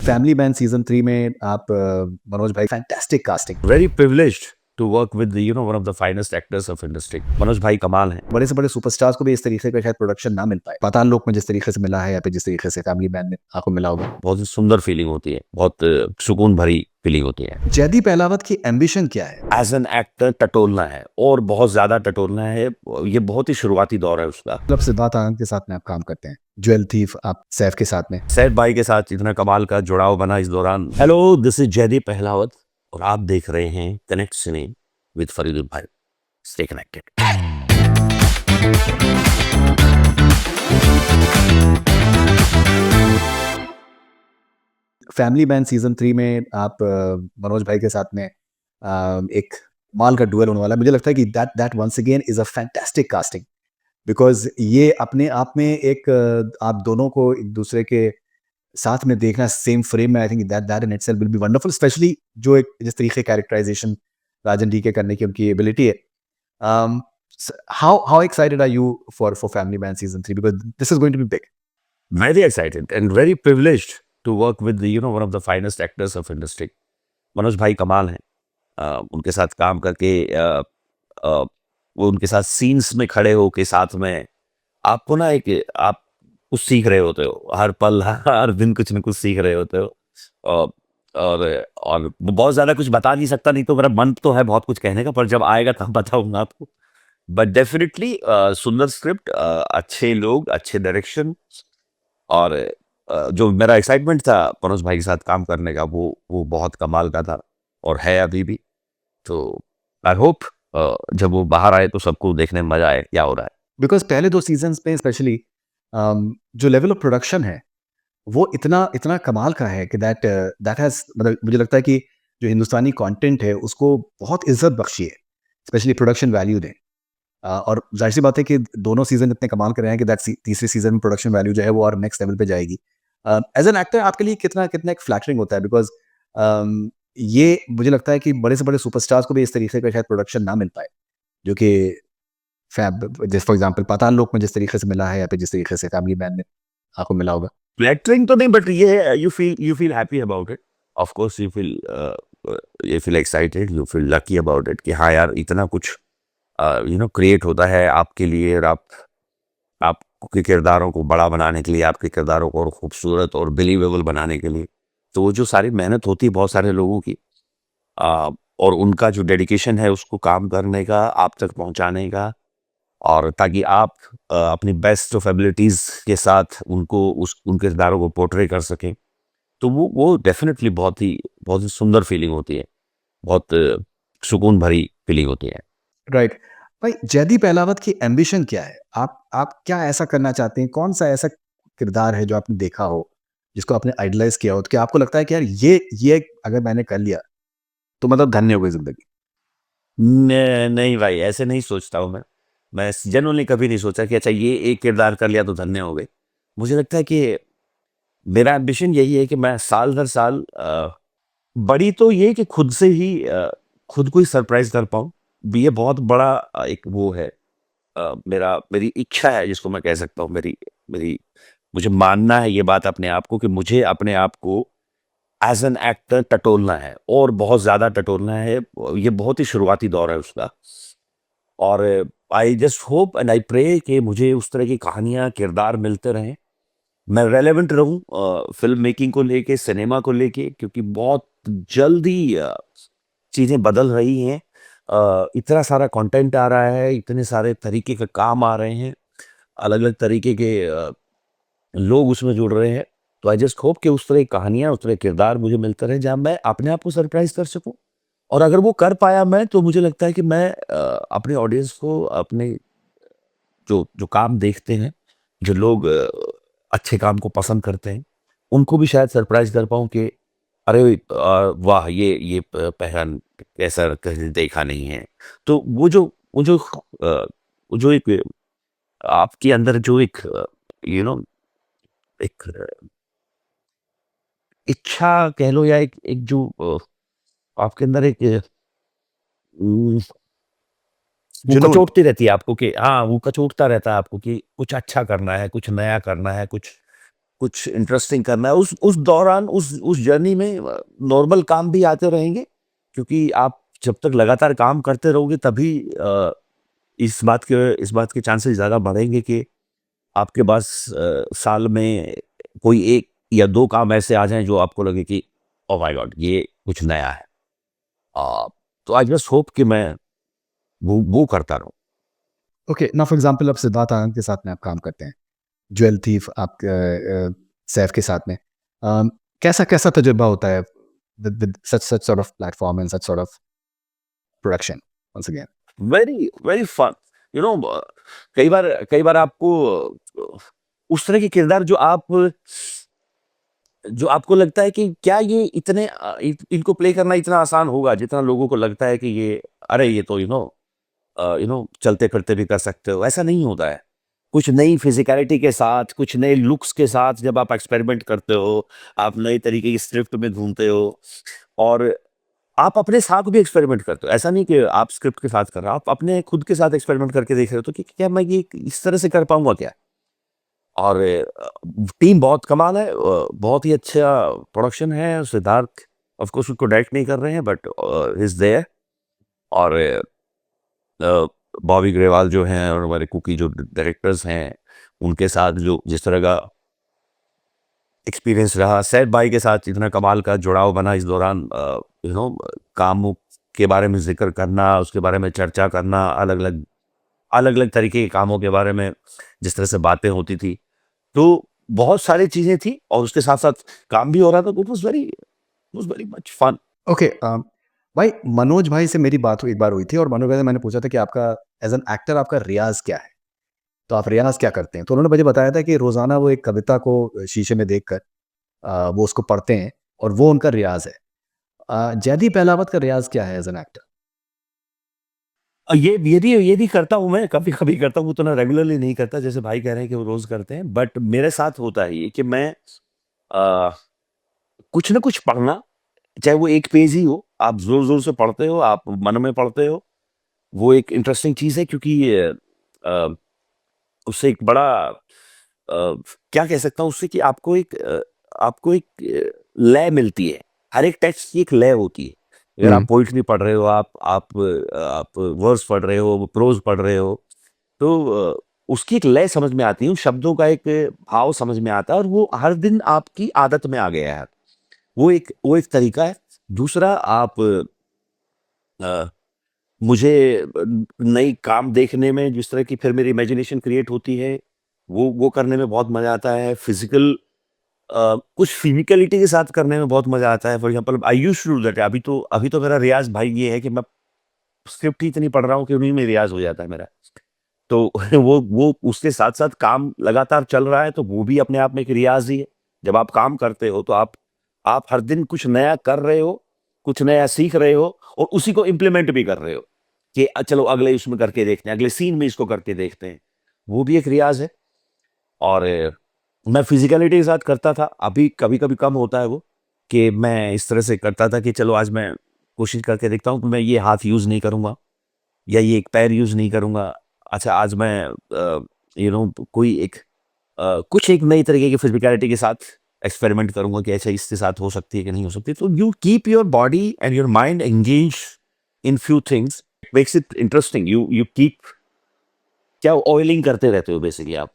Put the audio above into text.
Family man season 3 में आप मनोज भाई fantastic casting. Very privileged to work with one of the finest actors of industry. Manoj भाई कमाल हैं। बड़े से बड़े सुपरस्टार्स को भी इस तरीके का शायद प्रोडक्शन ना मिल पाए। पठान लोक में जिस तरीके से मिला है या फिर जिस तरीके से फैमिली मैन में आपको मिला होगा। बहुत ही सुंदर फीलिंग होती है, बहुत सुकून भरी फीलिंग होती है। जयदीप अहलावत की एम्बिशन क्या है? एज एन एक्टर टटोलना है और बहुत ज्यादा टटोलना है। ये बहुत ही शुरुआती दौर है उसका। मतलब सिद्धार्थ आनंद के साथ में आप काम करते हैं, ज्वेल थीफ आप सैफ के साथ में। सैफ भाई के साथ इतना कमाल का जुड़ाव बना इस दौरान। Hello, this is Jaideep Ahlawat और आप देख रहे हैं कनेक्ट सिने विद फरीदुल भाई। Stay connected. Family man season 3 में आप मनोज भाई के साथ में एक माल का डुएल होने वाला है। मुझे लगता है कि that once again is a fantastic casting, because ये अपने आप में एक आप दोनों को एक दूसरे के साथ में देखना सेम फ्रेम में, I think that in itself will be wonderful, specially जो एक जिस तरीके कैरेक्टराइजेशन राजन डी के करने की उनकी एबिलिटी है। How excited are you for family man season 3 because this is going to be big. Very excited and very privileged to work with one of the finest actors of industry. Manoj भाई कमाल हैं। उनके साथ काम करके वो उनके साथ सीन्स में खड़े हो के साथ में आपको ना एक आप कुछ सीख रहे होते हो हर पल हर दिन कुछ न कुछ सीख रहे होते हो। और और बहुत ज्यादा कुछ बता नहीं सकता, नहीं तो मेरा मन तो है बहुत कुछ कहने का, पर जब आएगा तब बताऊंगा आपको। बट डेफिनेटली सुंदर स्क्रिप्ट, अच्छे लोग, अच्छे डायरेक्शन और जो मेरा एक्साइटमेंट था मनोज भाई के साथ काम करने का वो बहुत कमाल का था और है अभी भी। तो आई होप जब वो बाहर आए तो सबको देखने में मजा आए क्या हो रहा है। बिकॉज पहले 2 सीजन्स में स्पेशली जो लेवल ऑफ प्रोडक्शन है वो इतना इतना कमाल का है कि दैट हैज, मतलब मुझे लगता है कि जो हिंदुस्तानी कंटेंट है उसको बहुत इज्जत बख्शी है, स्पेशली प्रोडक्शन वैल्यू ने। और जाहिर सी बात है कि दोनों सीजन इतने कमाल कर रहे हैं कि दैट तीसरे सीजन में प्रोडक्शन वैल्यू जो है वो और नेक्स्ट लेवल पे जाएगी। एज एन एक्टर आपके लिए कितना कितना एक फ्लैटरिंग होता है, बिकॉज ये मुझे लगता है कि बड़े से बड़े सुपरस्टार्स को भी इस तरीके का शायद प्रोडक्शन ना मिल पाए, जो कि फैब जिस फॉर एग्जांपल पठान लोक में जिस तरीके से मिला है या फिर जिस तरीके से फैमिली मैन में आपको मिला होगा। फ्लैटरिंग तो नहीं, बट ये you feel happy about it. Of course you feel excited, you feel lucky about it कि हाँ यार इतना कुछ क्रिएट होता है आपके लिए और आपके किरदारों को बड़ा बनाने के लिए, आपके किरदारों को और खूबसूरत और बिलीवेबल बनाने के लिए। तो वो जो सारी मेहनत होती है बहुत सारे लोगों की, और उनका जो डेडिकेशन है उसको काम करने का, आप तक पहुंचाने का, और ताकि आप अपनी बेस्ट ऑफ एबिलिटीज के साथ उन किरदारों को पोर्ट्रे कर सकें। तो वो डेफिनेटली बहुत ही सुंदर फीलिंग होती है, बहुत सुकून भरी फीलिंग होती है। राइट। भाई जयदीप अहलावत की एम्बिशन क्या है? आप क्या ऐसा करना चाहते हैं? कौन सा ऐसा किरदार है जो आपने देखा हो, जिसको आपने आइडलाइज किया हो, तो क्या आपको लगता है कि यार ये अगर मैंने कर लिया तो मतलब धन्य हो गई जिंदगी? नहीं भाई, ऐसे नहीं सोचता हूँ मैं जनरली कभी नहीं सोचा कि अच्छा ये एक किरदार कर लिया तो धन्य हो गए। मुझे लगता है कि मेरा एम्बिशन यही है कि मैं साल दर साल बड़ी तो ये कि खुद से ही खुद को ही सरप्राइज कर पाऊँ। ये बहुत बड़ा एक वो है, मेरी इच्छा है जिसको मैं कह सकता हूँ। मेरी मेरी मुझे मानना है ये बात अपने आप को कि मुझे अपने आप को एज एन एक्टर टटोलना है और बहुत ज्यादा टटोलना है। ये बहुत ही शुरुआती दौर है उसका। और I just hope and I pray कि मुझे उस तरह की कहानियां, किरदार मिलते रहें, मैं रेलेवेंट रहूं फिल्म मेकिंग को लेके, सिनेमा को लेके, क्योंकि बहुत जल्दी चीजें बदल रही हैं। इतना सारा कंटेंट आ रहा है, इतने सारे तरीके के काम आ रहे हैं, अलग अलग तरीके के लोग उसमें जुड़ रहे हैं। तो आई जस्ट होप कि उस तरह की कहानियां, उस तरह के किरदार मुझे मिलते रहे जहां मैं अपने आप को सरप्राइज कर सकूं। और अगर वो कर पाया मैं, तो मुझे लगता है कि मैं अपने ऑडियंस को, अपने जो जो काम देखते हैं, जो लोग अच्छे काम को पसंद करते हैं, उनको भी शायद सरप्राइज कर पाऊं कि अरे वाह, ये पहन ऐसा कहीं देखा नहीं है। तो वो जो एक आपके अंदर जो एक यू नो एक इच्छा कह लो, या एक जो आपके अंदर एक वो जुनून। कचोटती रहती है आपको कि हाँ, वो कचोटता रहता है आपको कि कुछ अच्छा करना है, कुछ नया करना है, कुछ कुछ इंटरेस्टिंग करना है। उस दौरान उस जर्नी में नॉर्मल काम भी आते रहेंगे, क्योंकि आप जब तक लगातार काम करते रहोगे तभी इस बात के चांसेस ज़्यादा बढ़ेंगे कि आपके पास साल में कोई 1 या 2 काम ऐसे आ जाएँ जो आपको लगे कि ओह माय गॉड! ये कुछ नया है। अ, तो आई जस्ट होप कि मैं वो करता रहूँ। ओके, नाउ फॉर एग्जांपल आप सिद्धार्थ आनंद के साथ में आप काम करते हैं, ज्वेल थीफ आप सैफ के साथ में। कैसा कैसा तजुर्बा होता है with such such sort of platform and such sort of production once again? Very very fun, you know. कई बार आपको उस तरह के किरदार जो आपको लगता है कि क्या ये इनको प्ले करना इतना आसान होगा जितना लोगों को लगता है कि ये, अरे ये तो चलते फिरते भी कर सकते हो, ऐसा नहीं होता है। कुछ नई फिजिकलिटी के साथ, कुछ नए लुक्स के साथ जब आप एक्सपेरिमेंट करते हो, आप नए तरीके की स्क्रिप्ट में घूमते हो, और आप अपने साथ भी एक्सपेरिमेंट करते हो। ऐसा नहीं कि आप स्क्रिप्ट के साथ कर रहे हो, आप अपने खुद के साथ एक्सपेरिमेंट करके देख रहे हो, तो कि क्या मैं ये इस तरह से कर पाऊँगा क्या? और टीम बहुत कमाल है, बहुत ही अच्छा प्रोडक्शन है। सिद्धार्थ ऑफ कोर्स उसको डायरेक्ट नहीं कर रहे हैं, बट ही इज़ देयर। और बॉबी ग्रेवाल जो हैं और हमारे कुकी जो डायरेक्टर्स हैं, उनके साथ जो जिस तरह का एक्सपीरियंस रहा, सैफ भाई के साथ इतना कमाल का जुड़ाव बना इस दौरान, काम के बारे में ज़िक्र करना, उसके बारे में चर्चा करना, अलग-अलग तरीके के कामों के बारे में जिस तरह से बातें होती थी, तो बहुत सारी चीज़ें थी और उसके साथ-साथ काम भी हो रहा था, तो it was very much fun. Okay, भाई मनोज भाई से मेरी बात एक बार हुई थी और मनोज भाई से मैंने पूछा था कि आपका एज़ एन एक्टर आपका रियाज़ क्या है? तो आप रियाज़ क्या करते हैं? तो उन्होंने मुझे बताया था कि रोज़ाना वो एक कविता को शीशे में देखकर वो उसको पढ़ते हैं और वो उनका रियाज़ है। जयदीप अहलावत का रियाज़ क्या है एज़ एन एक्टर? ये भी करता हूँ मैं, कभी-कभी करता हूँ, उतना रेगुलरली नहीं करता, जैसे भाई कह रहे हैं कि वो रोज़ करते हैं, बट मेरे साथ होता है ये कि मैं अ, कुछ ना कुछ पढ़ना, चाहे वो 1 पेज ही हो, आप ज़ोर-ज़ोर से पढ़ते हो, आप मन में पढ़ते हो, वो एक इंटरेस्टिंग चीज़ है, क्योंकि अ, उससे एक बड़ा क्या कह सकता हूँ उससे कि आपको एक लय मिलती है। हर एक टेक्स्ट की एक लय होती है। अगर आप हुँ। पोएट्री पढ़ रहे हो, आप वर्स पढ़ रहे हो, प्रोज़ पढ़ रहे हो, तो उसकी एक लय समझ में आती है, उन शब्दों का एक भाव समझ में आता है, और वो हर दिन आपकी आदत में आ गया है। वो एक तरीका है। दूसरा, आप अ, मुझे नई काम देखने में जिस तरह की फिर मेरी इमेजिनेशन क्रिएट होती है, वो करने में बहुत मज़ा आता है। कुछ फिज़िकैलिटी के साथ करने में बहुत मज़ा आता है। For example I used to do that. अभी तो मेरा रियाज़ भाई ये है कि मैं स्क्रिप्ट ही इतनी पढ़ रहा हूँ कि उन्हीं में रियाज़ हो जाता है मेरा। तो वो उसके साथ-साथ काम लगातार चल रहा है, तो वो भी अपने आप में एक रियाज़ ही है। जब आप काम करते हो तो आप हर दिन कुछ नया कर रहे हो, कुछ नया सीख रहे हो, और उसी को इम्प्लीमेंट भी कर रहे हो कि चलो अगले इसमें करके देखते हैं, अगले सीन में इसको करके देखते हैं। वो भी एक रियाज़ है। और मैं फिज़िकैलिटी के साथ करता था, अभी कभी-कभी कम होता है वो, कि मैं इस तरह से करता था कि चलो आज मैं कोशिश करके देखता हूँ कि मैं ये हाथ यूज़ नहीं करूँगा, या ये एक पैर यूज़ नहीं करूँगा। अच्छा, आज मैं कोई कुछ एक नई तरीके की फिज़िकैलिटी के साथ एक्सपेरिमेंट करूँगा कि अच्छा इसके साथ हो सकती है कि नहीं हो सकती। तो you keep your body and your mind engaged in few things, makes it interesting. You keep क्या ऑयलिंग करते रहते हो बेसिकली आप।